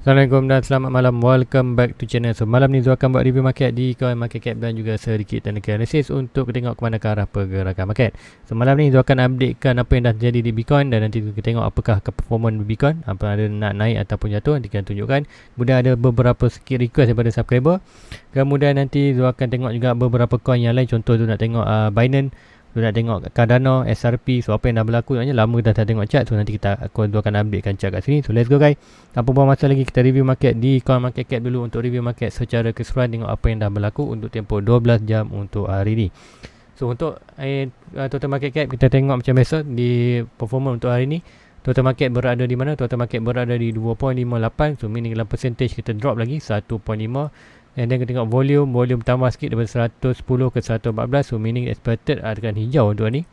Assalamualaikum dan selamat malam. Welcome back to channel. So malam ni Zul akan buat review market di coin market cap dan juga sedikit teknikal analysis untuk tengok ke mana ke arah pergerakan market. So malam ni Zul akan updatekan apa yang dah terjadi di Bitcoin dan nanti kita tengok apakah performance Bitcoin, apa ada nak naik ataupun jatuh, nanti kita tunjukkan. Kemudian ada beberapa sikit request daripada subscriber. Kemudian nanti Zul akan tengok juga beberapa coin yang lain. Contoh tu nak tengok Binance, tu nak tengok Cardano, SRP. So apa yang dah berlaku sebenarnya, lama dah tak tengok chart. So nanti aku akan updatekan chart kat sini. So let's go guys. Tanpa buang masa lagi, kita review market di coin market cap dulu. Untuk review market secara keseluruhan, tengok apa yang dah berlaku untuk tempoh 12 jam untuk hari ni. So untuk total market cap, kita tengok macam biasa di performance untuk hari ni. Total market berada di mana? Total market berada di 2.58. So meaning dalam percentage kita drop lagi 1.5. And then kita tengok volume tambah sikit daripada 110 ke 114. So meaning expected akan hijau untuk ni.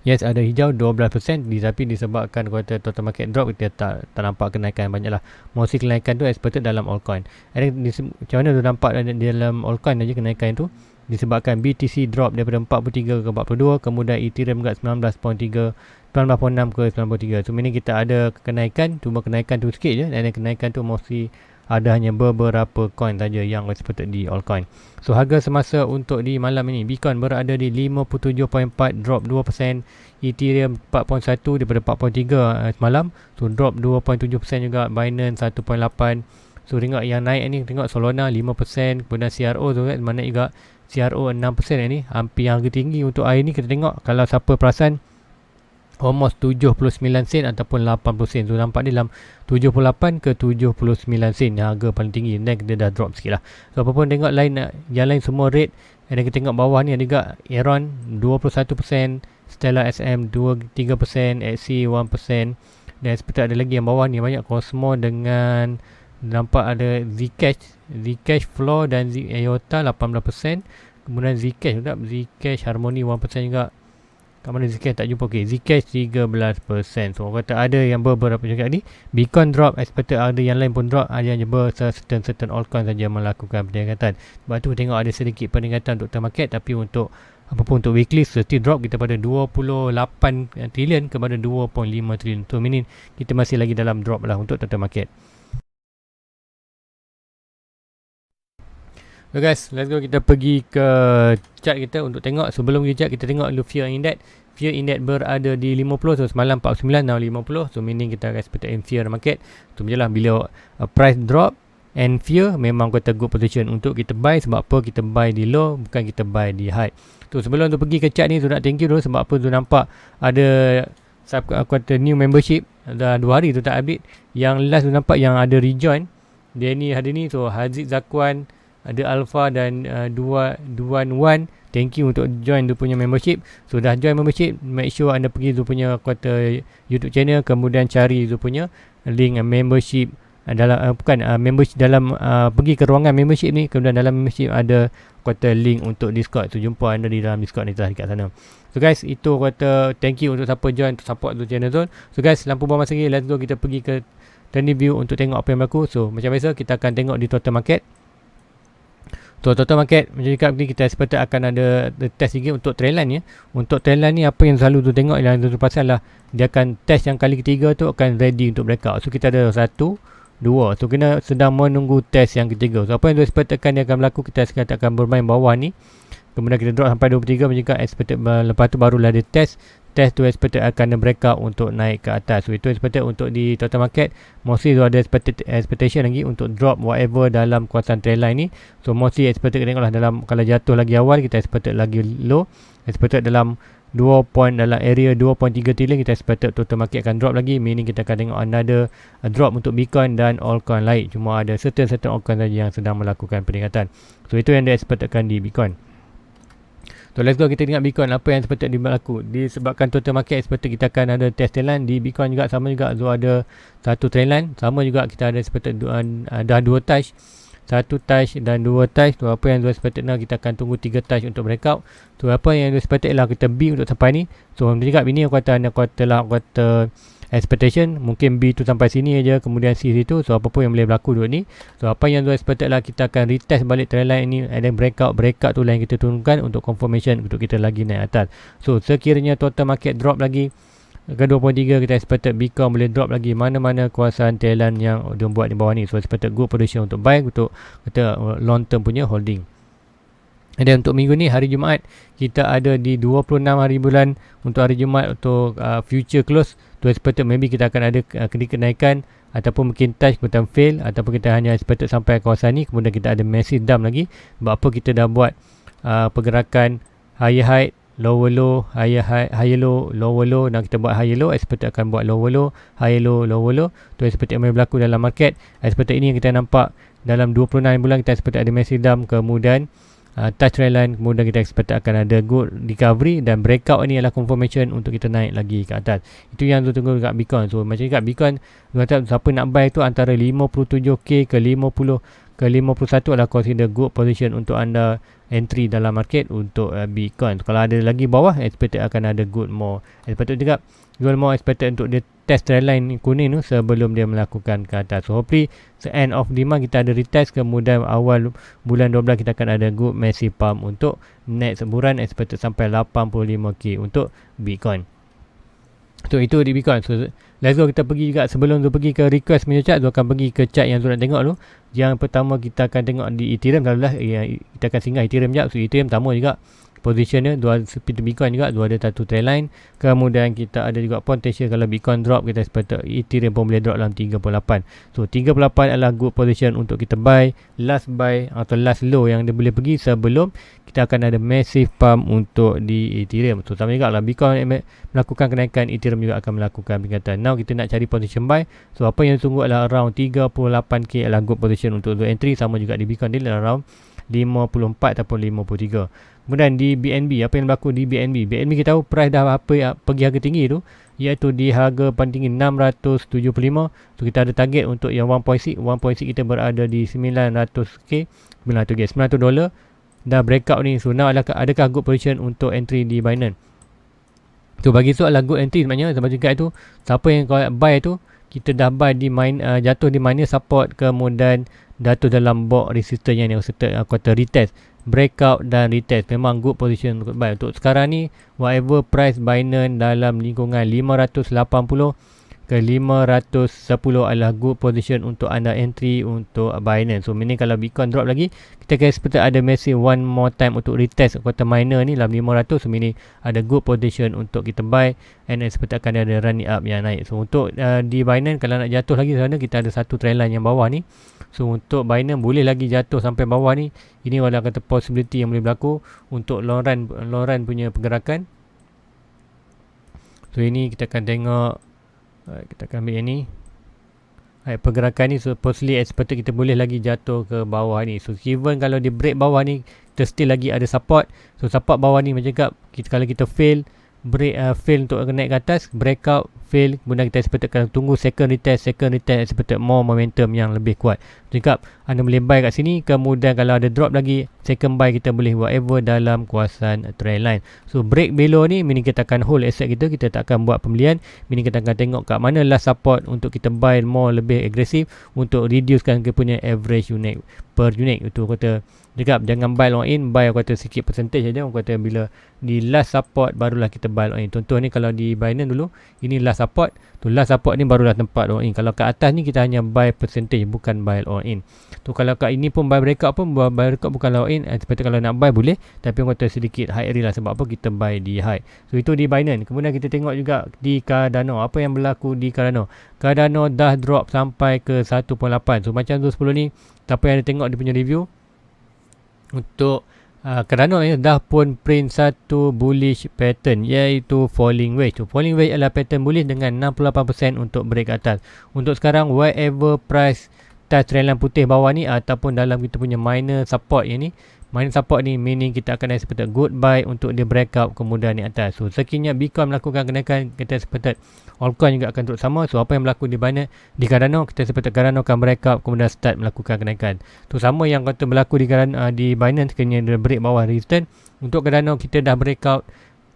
Yes, ada hijau 12%, tapi disebabkan kata total market drop, kita tak nampak kenaikan banyak lah. Mostly kenaikan tu expected dalam altcoin. And then macam mana tu nampak dalam altcoin aja kenaikan tu? Disebabkan BTC drop daripada 43 ke 42, kemudian Ethereum juga 19.6 ke 93. So meaning kita ada kenaikan, cuma kenaikan tu sikit je. Dan kenaikan tu mostly ada hanya beberapa coin saja yang expected di altcoin. So harga semasa untuk di malam ini, Bitcoin berada di 57.4, drop 2%. Ethereum 4.1 daripada 4.3 semalam, so drop 2.7% juga. Binance 1.8. So tengok yang naik ni, tengok Solana 5%, kemudian CRO tu kan mana juga, CRO 6% ni, hampir yang harga tinggi untuk hari ni. Kita tengok kalau siapa perasan, almost 79 sen ataupun 80 sen. So nampak ni dalam 78 ke 79 sen harga paling tinggi. Dan kita dah drop sikit lah. So apapun tengok yang lain semua rate. Dan kita tengok bawah ni ada juga Aeron 21%, Stellar SM 3%, XC 1%. Dan seperti ada lagi yang bawah ni banyak, Cosmo dengan nampak ada Zcash Flow dan IOTA 18%. Kemudian Zcash juga, Zcash Harmony 1% juga. Kat mana Zcash tak jumpa. Okay, Zcash 13%. So kata ada yang beberapa juga ni. Bitcoin drop, expected ada yang lain pun drop. Ada yang certain altcoin saja melakukan peningkatan. Sebab tu tengok ada sedikit peningkatan untuk term market. Tapi untuk apapun untuk weekly, still drop kita pada 28 trilion kepada 2.5 trilion. So meaning kita masih lagi dalam drop lah untuk term market. So guys, let's go, kita pergi ke chart kita untuk tengok. Sebelum pergi chart, kita tengok dulu Fear Index. Fear Index berada di 50. So semalam 49, now 50. So meaning kita expect in fear market. So macam lah, bila price drop and fear, memang kata good position untuk kita buy. Sebab apa? Kita buy di low, bukan kita buy di high. So sebelum tu pergi ke chart ni, so nak thank you dulu. Sebab apa? Tu nampak ada kata new membership. Dah 2 hari tu tak update. Yang last tu nampak yang ada rejoin. Dia ni hari ni. So Haziq Zakwan, ada Alpha dan Duan. Thank you untuk join dia punya membership. So dah join membership, make sure anda pergi dia punya kata YouTube channel, kemudian cari dia punya link membership dalam membership dalam pergi ke ruangan membership ni, kemudian dalam membership ada kata link untuk Discord. So jumpa anda di dalam Discord ni dekat sana. So guys, itu kata thank you untuk siapa join, untuk support tu channel Zul. So guys, lampu buang masa lagi, let's go kita pergi ke trending view untuk tengok apa yang berlaku. So macam biasa kita akan tengok di total market. So total market macam cakap ni, kita expected akan ada test lagi untuk trend line ya. Untuk trend line ni apa yang selalu tu tengok yang tu pasal lah, dia akan test yang kali ketiga tu akan ready untuk breakout. So kita ada 1, 2. So kena sedang menunggu test yang ketiga. So apa yang tu expectedkan dia akan berlaku, kita expected akan bermain bawah ni. Kemudian kita drop sampai 23 macam cakap expected, lepas tu barulah ada test tu expected akan ada breakout untuk naik ke atas. So itu expected untuk di total market. Mostly tu ada expectation lagi untuk drop whatever dalam kawasan trend line ni. So mostly expected tengoklah dalam, kalau jatuh lagi awal kita expected lagi low. Expected dalam dalam area 2.3 trilion, kita expected total market akan drop lagi. Meaning kita akan tengok another drop untuk Bitcoin dan altcoin lain. Cuma ada certain altcoin saja yang sedang melakukan peningkatan. So itu yang dia expectedkan di Bitcoin. So let's go, kita tengok Bitcoin apa yang expected berlaku. Disebabkan total market expected kita akan ada test trend line. Di Bitcoin juga sama juga. So ada satu trend line, sama juga kita ada expected dah 2 touch, 1 touch dan 2 touch. So apa yang expected nak, kita akan tunggu 3 touch untuk breakout. So apa yang expected lah kita B untuk sampai ni. So juga ini aku kata expectation, mungkin B tu sampai sini aja, kemudian C situ. So apa pun yang boleh berlaku dulu ni. So apa yang tu expected lah, kita akan retest balik trend line ni, and then breakout tu lah yang kita turunkan untuk confirmation untuk kita lagi naik atas. So sekiranya total market drop lagi ke 23 kita expected Bitcoin boleh drop lagi. Mana-mana kawasan Thailand yang dia buat di bawah ni. So expected good position untuk buy, untuk kata long term punya holding. Dan untuk minggu ni, hari Jumaat, kita ada di 26 hari bulan. Untuk hari Jumaat, untuk future close, tu expected maybe kita akan ada kenaikan, ataupun mungkin touch, kemudian fail, ataupun kita hanya expected sampai kawasan ni, kemudian kita ada massive dump lagi. Sebab apa kita dah buat pergerakan higher high, lower low, higher low, lower low, dan kita buat higher low, expected akan buat lower low, higher low, lower low. Tu expected yang berlaku dalam market. Expected ini yang kita nampak dalam 26 bulan, kita expected ada massive dump, kemudian touch trend line, kemudian kita expect akan ada good recovery, dan breakout ni adalah confirmation untuk kita naik lagi ke atas. Itu yang tu tunggu dekat Bitcoin. So macam dekat Bitcoin, kata siapa nak buy tu antara 57k ke 50 ke 51 adalah consider good position untuk anda entry dalam market untuk Bitcoin. Kalau ada lagi bawah, expected akan ada good more expected juga, good more expected untuk dia test trend line kuning tu sebelum dia melakukan ke atas. So hopefully end of the month kita ada retest, kemudian awal bulan 12 kita akan ada good massive pump untuk next bulan, expected sampai 85k untuk Bitcoin. So itu di Bitcoin. So let's go, kita pergi juga, sebelum tu pergi ke request punya chart, tu akan pergi ke chart yang tu nak tengok tu. Yang pertama kita akan tengok di Ethereum. Lalu kita akan singgah Ethereum sekejap. So Ethereum sama juga position dia, seperti Bitcoin juga, ada satu trend line. Kemudian kita ada juga potential kalau Bitcoin drop, kita expect Ethereum pun boleh drop dalam 38. So 38 adalah good position untuk kita buy atau last low yang dia boleh pergi sebelum kita akan ada massive pump untuk di Ethereum. So sama juga lah, Bitcoin melakukan kenaikan, Ethereum juga akan melakukan peningkatan. Now kita nak cari position buy. So apa yang tunggu adalah around 38k adalah good position untuk entry. Sama juga di Bitcoin, dia adalah around 54 ataupun 53. Kemudian di BNB, apa yang berlaku di BNB? BNB kita tahu price dah pergi harga tinggi tu, iaitu di harga paling tinggi 675. So kita ada target untuk yang 1.6 kita berada di 900k, $900 dah breakout ni. So now adakah good position untuk entry di Binance? So bagi tu adalah good entry sebenarnya. Sebab juga itu, siapa yang kau buy tu, kita dah buy di jatuh di minor support, kemudian jatuh dalam box resistance yang kata retest, breakout dan retest. Memang good position untuk buy. Untuk sekarang ni, whatever price Binance dalam lingkungan 580 ke 510 adalah good position untuk anda entry untuk Binance. So meaning kalau Bitcoin drop lagi, kita akan expect ada massive one more time untuk retest kuartal minor ni dalam 500. So meaning ada good position untuk kita buy, and expect akan ada running up yang naik. So untuk di Binance, kalau nak jatuh lagi sana, kita ada satu trend line yang bawah ni. So untuk Binance boleh lagi jatuh sampai bawah ni. Ini adalah kata possibility yang boleh berlaku untuk long run punya pergerakan. So ini kita akan tengok, kita akan ambil yang ni. Pergerakan ni supposedly expected kita boleh lagi jatuh ke bawah ni. So even kalau dia break bawah ni, kita still lagi ada support. So support bawah ni macam cakap, kalau kita fail untuk naik ke atas, breakout, fail, kemudian kita expected tunggu second retest, expected more momentum yang lebih kuat. Cakap anda boleh buy kat sini, kemudian kalau ada drop lagi, second buy kita boleh whatever dalam kawasan trend line. So break below ni meaning kita akan hold asset kita tak akan buat pembelian, meaning kita akan tengok kat mana last support untuk kita buy more lebih agresif untuk reducekan kita punya average unit per unit. Itu kata cakap jangan buy long in, buy kata sikit percentage saja. Orang kata bila di last support barulah kita buy long in. Contoh ni kalau di Binance dulu, ini last support, tu last support ni barulah tempat long in. Kalau kat atas ni kita hanya buy percentage, bukan buy all in. Tu kalau kat ini pun buy breakout pun buy breakout, bukan all in. Seperti kalau nak buy boleh, tapi orang kata sedikit high risk lah. Sebab apa? Kita buy di high. So itu di Binance. Kemudian kita tengok juga di Cardano. Apa yang berlaku di Cardano? Cardano dah drop sampai ke 1.8. So macam tu 10 ni, siapa yang ada tengok dia punya review untuk Cardano ni dah pun print satu bullish pattern, iaitu falling wedge. So falling wedge adalah pattern bullish dengan 68% untuk break atas. Untuk sekarang whatever price touch trend line putih bawah ni ataupun dalam kita punya minor support yang ni, minor support ni meaning kita akan expect good buy untuk dia breakout kemudian ni atas. So sekiranya Bitcoin melakukan kenaikan, kita expect altcoin juga akan terus sama. So apa yang berlaku di Binance, di Cardano, kita expect Cardano akan breakout kemudian start melakukan kenaikan. So sama yang kata berlaku di Binance, sekiranya dia break bawah resistance. Untuk Cardano kita dah breakout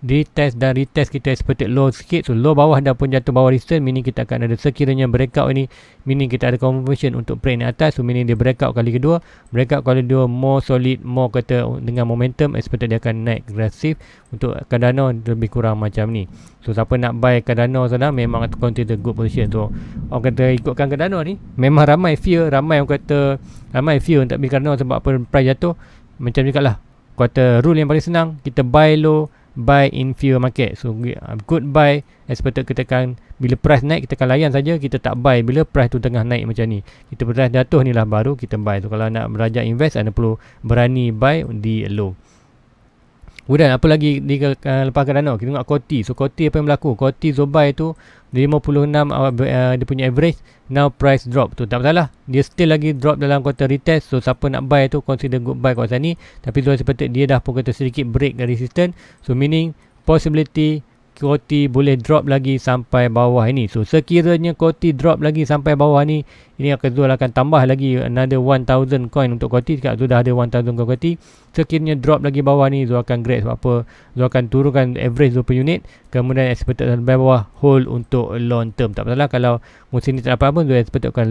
retest dan retest kita expected low sikit. So low bawah dah pun jatuh bawah resistance, meaning kita akan ada sekiranya breakout ni, meaning kita ada confirmation untuk break ni atas. So meaning dia breakout kali kedua, more solid, more kata dengan momentum, expected dia akan naik agresif untuk Cardano lebih kurang macam ni. So siapa nak buy Cardano sana memang akan consider good position. So orang kata ikutkan Cardano ni, memang ramai fear untuk beli Cardano sebab apa price jatuh. Macam cakap lah, kata rule yang paling senang, kita buy low, buy in fear market. So good buy, expected kita akan, bila price naik kita akan layan saja, kita tak buy bila price tu tengah naik macam ni. Kita price jatuh ni lah baru kita buy. So kalau nak belajar invest, anda perlu berani buy di low. Kemudian apa lagi di lepas Cardano, kita tengok Coty. So Coty apa yang berlaku, Coty Zobai tu 56 dia punya average, now price drop tu tak masalah, dia still lagi drop dalam kuartal retest. So siapa nak buy tu consider good buy kat sana ni. Tapi tu seperti dia dah pun kata sedikit break dari resistance. So meaning possibility Coty boleh drop lagi sampai bawah ini. So sekiranya Coty drop lagi sampai bawah ni, ini akan Zul akan tambah lagi another 1000 coin untuk Coty. Sekarang Zul dah ada 1000 coin Coty. Sekiranya drop lagi bawah ni, Zul akan grade sebab apa, Zul akan turunkan average Zul per unit, kemudian expected sampai bawah, hold untuk long term. Tak masalah kalau musim ni tak dapat apa, Zul expected akan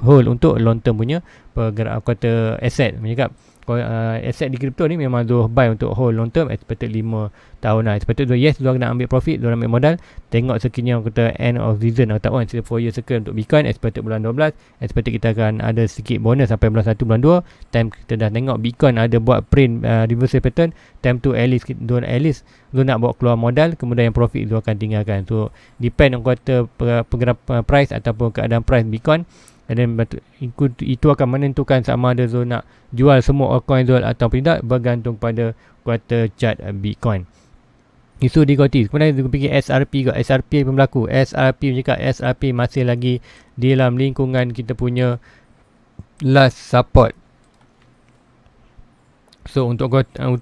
hold untuk long term punya pergerakan kata asset. Menyebab aset di kripto ni memang Zul buy untuk hold long term, expected 5 tahun lah. Expected Zul, yes, Zul nak ambil profit, Zul ambil modal, tengok sekiranya kata end of season atau 4 year circle untuk Bitcoin, expected bulan 12, expected kita akan ada sikit bonus sampai bulan 1, bulan 2. Time kita dah tengok Bitcoin ada buat print reversal pattern, time tu at least Zul nak bawa keluar modal, kemudian yang profit Zul akan tinggalkan. So depend on kata pergerakan price ataupun keadaan price Bitcoin. Dan itu akan menentukan sama ada Zul nak jual semua altcoin Zul atau tidak, bergantung pada kuartal chart Bitcoin. Isu di Coty. Kemudian kita fikir SRP juga. SRP pun berlaku. SRP cakap SRP masih lagi di dalam lingkungan kita punya last support. So untuk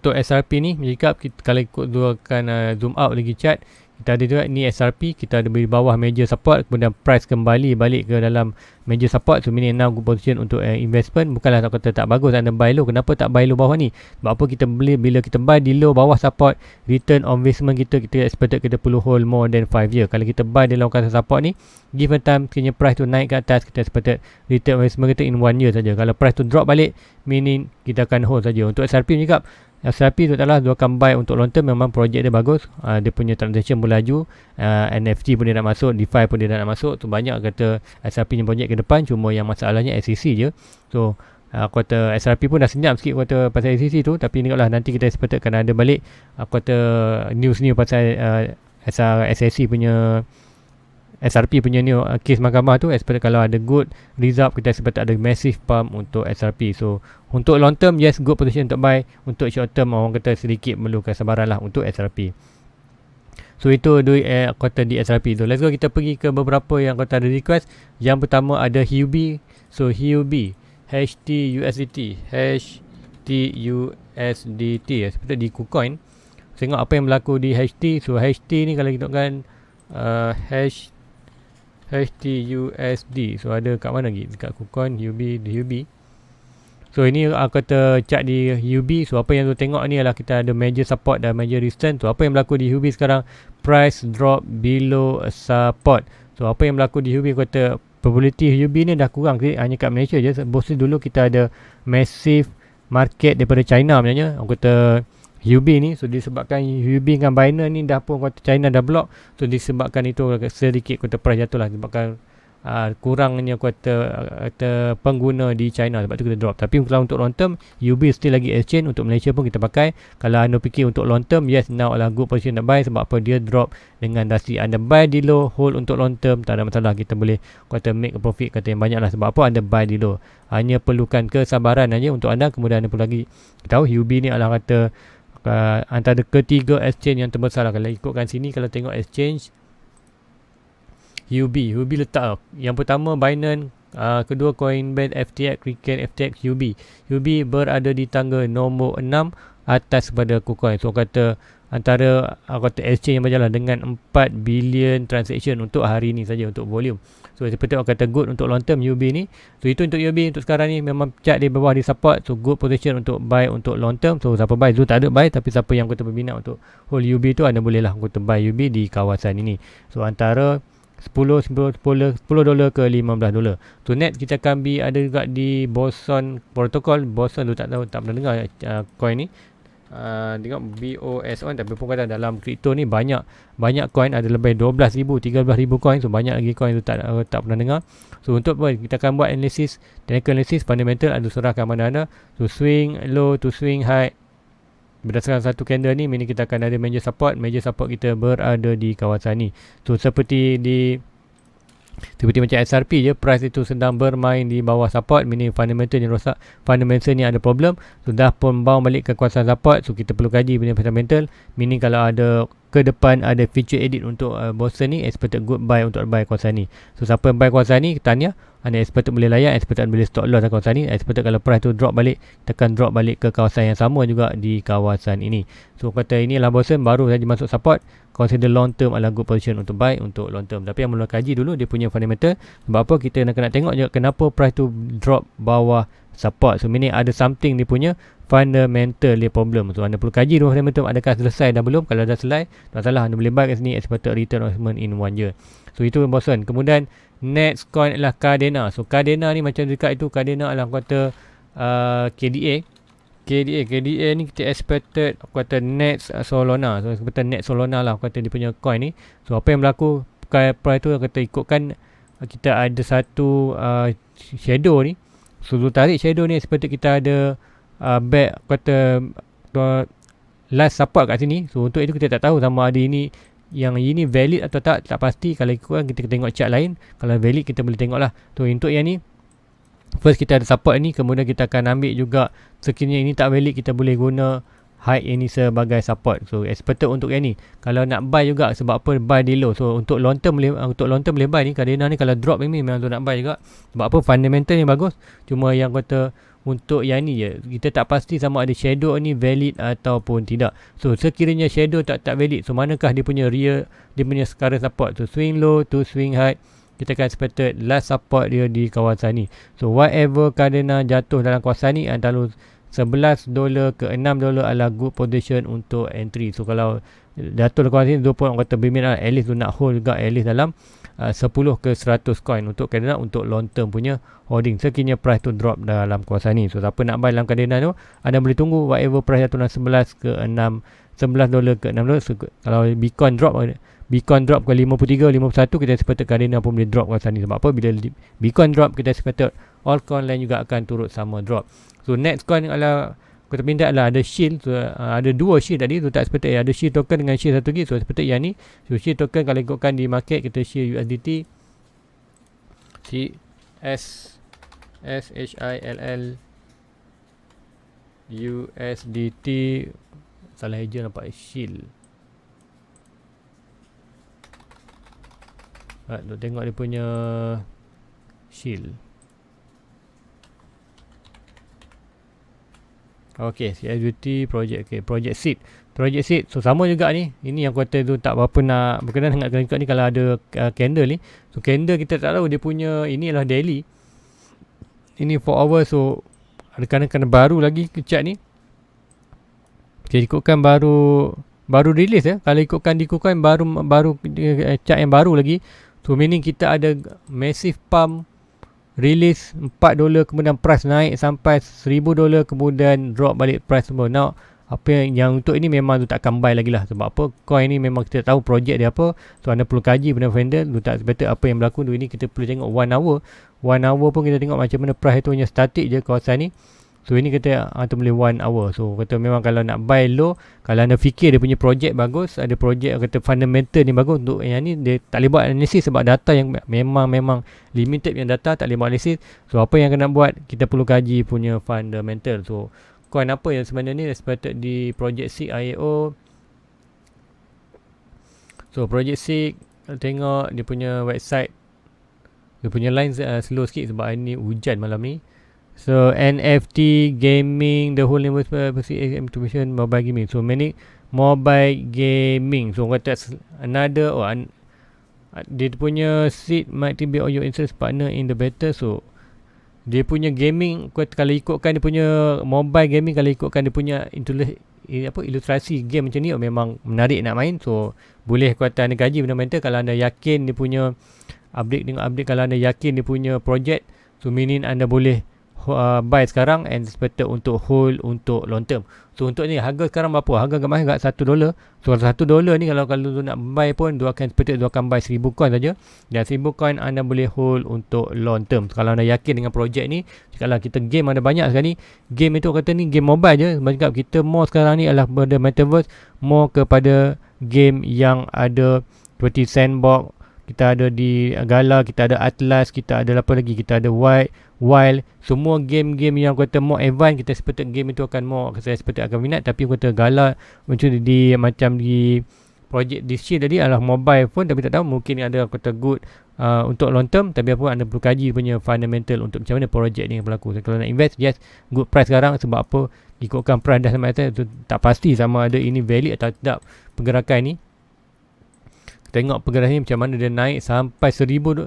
SRP ni cakap kalau ikut Zul akan zoom out lagi chart, kita ada juga ni SRP, kita ada di bawah major support, kemudian price kembali balik ke dalam major support. So meaning now good position untuk investment. Bukanlah tak kata tak bagus anda buy low. Kenapa tak buy low bawah ni? Sebab apa kita beli, bila kita buy di low bawah support, return on investment kita expected kita perlu hold more than 5 year. Kalau kita buy di dalam kawasan support ni, given time kena price tu naik ke atas, kita expected return on investment kita in 1 year saja. Kalau price tu drop balik, meaning kita akan hold saja. Untuk SRP ni cakap, SRP tu taklah Zul akan buy untuk long term. Memang projek dia bagus, dia punya transaction berlaju, NFT pun dia nak masuk, DeFi pun dia nak masuk. Tu banyak kata SRP ni projek ke depan. Cuma yang masalahnya SEC je. So kata SRP pun dah senyap sikit kata pasal SEC tu. Tapi tengoklah nanti kita expect akan ada balik kata news pasal SEC punya SRP punya ni kes mahkamah tu. Expect kalau ada good result, kita expect ada massive pump untuk SRP. So untuk long term, yes, good position untuk buy. Untuk short term, orang kata sedikit memerlukan sabaran lah untuk SRP. So itu kata di SRP tu. Let's go, kita pergi ke beberapa yang kata ada request. Yang pertama ada HUB. So HUB, HTUSDT, seperti di KuCoin. Tengok apa yang berlaku di HT. So HT ni kalau kita kan HTUSD. So ada kat mana lagi? Dekat KuCoin, HUB. So ini kata chart di HUB. So apa yang tu tengok ni adalah kita ada major support dan major resistance. So apa yang berlaku di HUB sekarang? Price drop below support. So apa yang berlaku di HUB, kata probability HUB ni dah kurang hanya kat Malaysia je. Mostly dulu kita ada massive market daripada China sebenarnya. Orang kata HUB ni, so disebabkan HUB dengan Binance ni dah pun kata China dah block. So disebabkan itu sedikit kata price jatuh lah, disebabkan kurangnya kata pengguna di China, sebab tu kita drop. Tapi kalau untuk long term, HUB still lagi exchange. Untuk Malaysia pun kita pakai. Kalau anda fikir untuk long term, yes, now adalah good position nak buy. Sebab apa? Dia drop dengan dasi. Anda buy di low, hold untuk long term, tak ada masalah. Kita boleh kata make a profit kata yang banyak lah. Sebab apa? Anda buy di low. Hanya perlukan kesabaran aja untuk anda. Kemudian anda perlu lagi tahu HUB ni adalah kata antara ketiga exchange yang terbesar lah. Kalau ikutkan sini, kalau tengok exchange HUB letak yang pertama Binance, kedua Coinbase, FTX, Kraken, FTX, HUB berada di tangga nombor 6 atas pada KuCoin. So kata antara kata exchange yang berjalan dengan 4 billion transaction untuk hari ini saja untuk volume. So seperti orang kata good untuk long term UB ni. So itu untuk UB untuk sekarang ni memang chart di bawah di support. So good position untuk buy untuk long term. So siapa buy, Zul tak ada buy, tapi siapa yang kata berminat untuk hold UB tu, anda boleh lah kata buy UB di kawasan ini. So antara $10 ke $15. So next kita akan ada juga di Boson Protocol. Boson tu tak tahu, tak pernah dengar coin ni. Tengok BOSON, tapi pun kata dalam kripto ni banyak coin, ada lebih 12,000 13,000 coin. So banyak lagi coin tu tak pernah dengar. So untuk apa kita akan buat analisis, technical analysis, fundamental, ada surahkan mana-mana. So swing low to swing high berdasarkan satu candle ni, meaning kita akan ada major support kita berada di kawasan ni. So seperti macam SRP je, price itu sedang bermain di bawah support, meaning fundamental ni rosak, fundamental ni ada problem. So dah pun bound balik ke kawasan support, so kita perlu kaji punya fundamental, meaning kalau ada ke depan ada feature edit untuk Boston ni, expected good buy untuk buy kawasan ni. So siapa buy kawasan ni, tanya anda expected boleh layan, expected boleh stop loss dalam kawasan ni, expected kalau price tu drop balik, tekan drop balik ke kawasan yang sama juga di kawasan ini. So kata inilah Boston baru saja masuk support, consider long term adalah good position untuk buy untuk long term. Tapi yang perlu kaji dulu dia punya fundamental. Sebab apa, kita nak tengok je kenapa price tu drop bawah support. So meaning ada something dia punya fundamental dia problem. So anda perlu kaji dulu fundamental, adakah selesai dah belum. Kalau dah selesai, tak salah, anda boleh buy kat sini, expected return on investment in 1 year. So itu Boston. Kemudian next coin adalah Cardena. So Cardena ni macam dekat itu, Cardena adalah kata KDA ni kita expected kata next Solana. So kata next Solana lah kata dia punya coin ni. So apa yang berlaku price tu kata ikutkan kita ada satu shadow ni. So tarik shadow ni seperti kita ada back kata last support kat sini. So untuk itu kita tak tahu sama ada ini valid atau tak pasti. Kalau ikutkan kita tengok chart lain, kalau valid kita boleh tengok lah. So untuk yang ni first kita ada support ni, kemudian kita akan ambil juga sekiranya ini tak valid, kita boleh guna high ini sebagai support. So expected untuk yang ni. Kalau nak buy juga, sebab apa buy di low. So untuk long term boleh buy ni. Cardena ni kalau drop ni memang tu nak buy juga. Sebab apa, fundamental ni bagus. Cuma yang kata untuk yang ni je, kita tak pasti sama ada shadow ni valid ataupun tidak. So sekiranya shadow tak valid, so manakah dia punya sekarang support. So swing low to swing high, kita akan expected last support dia di kawasan ni. So whatever Cardena jatuh dalam kawasan ni antara $11 ke $6 adalah good position untuk entry. So kalau jatuh dalam kawasan ni, tu pun orang kata berminat, at least tu nak hold juga at least dalam 10 ke 100 coin untuk Cardena untuk long term punya holding. Sekiranya price tu drop dalam kawasan ni, so siapa nak buy dalam Cardena tu, anda boleh tunggu whatever price jatuh dalam $11 ke $6. So, kalau Bitcoin drop ke 53, 51, kita expect Cardena pun boleh drop kawasan ni. Sebab apa, bila Bitcoin drop, kita expect all coin lain juga akan turut sama drop. So next coin adalah kita pindah adalah ada shield. So, ada dua shield tadi, tu tak expect ada shield token dengan shield satu lagi. So seperti yang ni, so shield token kalau ikutkan di market, kita shield USDT SHILL USDT, salah eja nampak shield. Tengok dia punya shield. Okay, CSUT project. Okay, project seed. So sama juga ni. Ini yang kata tu tak berapa nak berkenaan dengan ikut ni kalau ada candle ni. So candle kita tak tahu dia punya, ini adalah daily. Ini 4 hours. So ada kadang-kadang baru lagi ke chart ni. Okay, ikutkan baru release ya. Kalau ikutkan di KuCoin baru chart yang baru lagi. So meaning kita ada massive pump release $4, kemudian price naik sampai $1,000, kemudian drop balik price semua. Now apa yang untuk ini memang tu tak akan buy lagi lah. Sebab apa, coin ni memang kita tahu projek dia apa. So anda perlu kaji benda vendor. Tu tak betul apa yang berlaku ini, kita perlu tengok 1 hour. 1 hour pun kita tengok macam mana price tu hanya static je kawasan ni. So ini kita tu boleh 1 hour. So kata memang kalau nak buy low, kalau anda fikir dia punya projek bagus, ada projek kata fundamental ni bagus, untuk yang ni dia tak boleh buat analisis sebab data yang memang limited, yang data tak boleh buat analisis. So apa yang kena buat, kita perlu kaji punya fundamental. So coin apa yang sebenarnya ni expected di project SIG IAO. So project SIG, tengok dia punya website, dia punya line slow sikit sebab ini hujan malam ni. So NFT gaming, the whole name was information mobile gaming. So many mobile gaming. So kata another dia punya seed might be all your interest partner in the better. So dia punya gaming, kalau ikutkan dia punya mobile gaming, kalau ikutkan dia punya ilustrasi game macam ni, memang menarik nak main. So boleh kata anda gaji fundamental. Kalau anda yakin dia punya update, kalau anda yakin dia punya project, so meaning anda boleh buy sekarang and expected untuk hold untuk long term. So untuk ni harga sekarang berapa? Harga kat mana? Kat $1. So $1 ni kalau nak buy pun, dia akan buy 1000 coin saja, dan 1000 coin anda boleh hold untuk long term. So, kalau anda yakin dengan projek ni, kalau kita game ada banyak sekali, game itu kata ni game mobile je. Sebab kita more sekarang ni adalah pada metaverse, more kepada game yang ada seperti sandbox. Kita ada di Gala, kita ada Atlas, kita ada apa lagi, kita ada Wild. Semua game-game yang kata more advance, kita expected game itu akan more, saya expected akan minat. Tapi kata Gala macam di project di Shield tadi adalah mobile phone, tapi tak tahu, mungkin ada kata good untuk long term. Tapi apa, anda perlu kaji punya fundamental untuk macam mana project ni berlaku. So, kalau nak invest, yes, good price sekarang. Sebab apa, ikutkan price dah sampai atas, itu tak pasti sama ada ini valid atau tidak pergerakan ni. Tengok pergerakan ni macam mana dia naik sampai $1000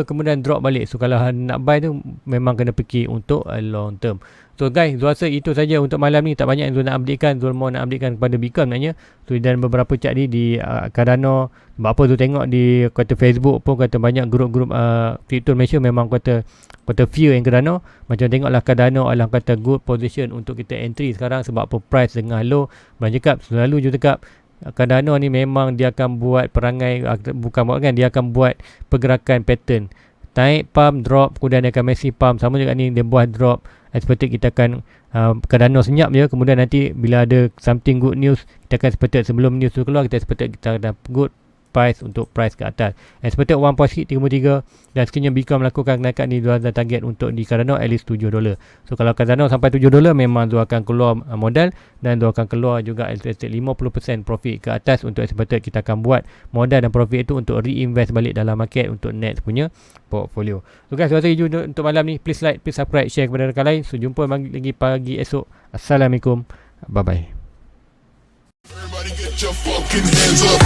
kemudian drop balik. So kalau nak buy tu memang kena fikir untuk long term. So guys, Zul rasa itu saja untuk malam ni. Tak banyak yang Zul nak updatekan. Zul mau nak updatekan kepada Bitcoin sebenarnya. So dan beberapa chat ni di Cardano. Sebab apa Zul tengok di kata Facebook pun kata banyak grup-grup crypto Malaysia memang kata fear yang Cardano. Macam tengoklah Cardano adalah kata good position untuk kita entry sekarang. Sebab apa, price tengah low. Bang cakap, selalu je cakap Cardano ni memang dia akan buat perangai, bukan buat kan, dia akan buat pergerakan pattern, naik pump, drop, kemudian dia akan massive pump. Sama juga ni, dia buat drop, expected kita akan Cardano senyap je, kemudian nanti bila ada something good news, kita akan expected sebelum news tu keluar, kita expected kita ada good price untuk price ke atas. Expected 1.33, dan sekiranya Bitcoin melakukan kenaikan ni, Zul ada target untuk di Cardano at least $7. So kalau Cardano sampai $7, memang Zul akan keluar modal, dan Zul akan keluar juga expected 50% profit ke atas. Untuk expected kita akan buat modal dan profit itu untuk reinvest balik dalam market untuk next punya portfolio. So guys, rasa itu untuk malam ni. Please like, please subscribe, share kepada rakan lain. So jumpa lagi pagi esok. Assalamualaikum, bye bye. Everybody get your fucking hands up.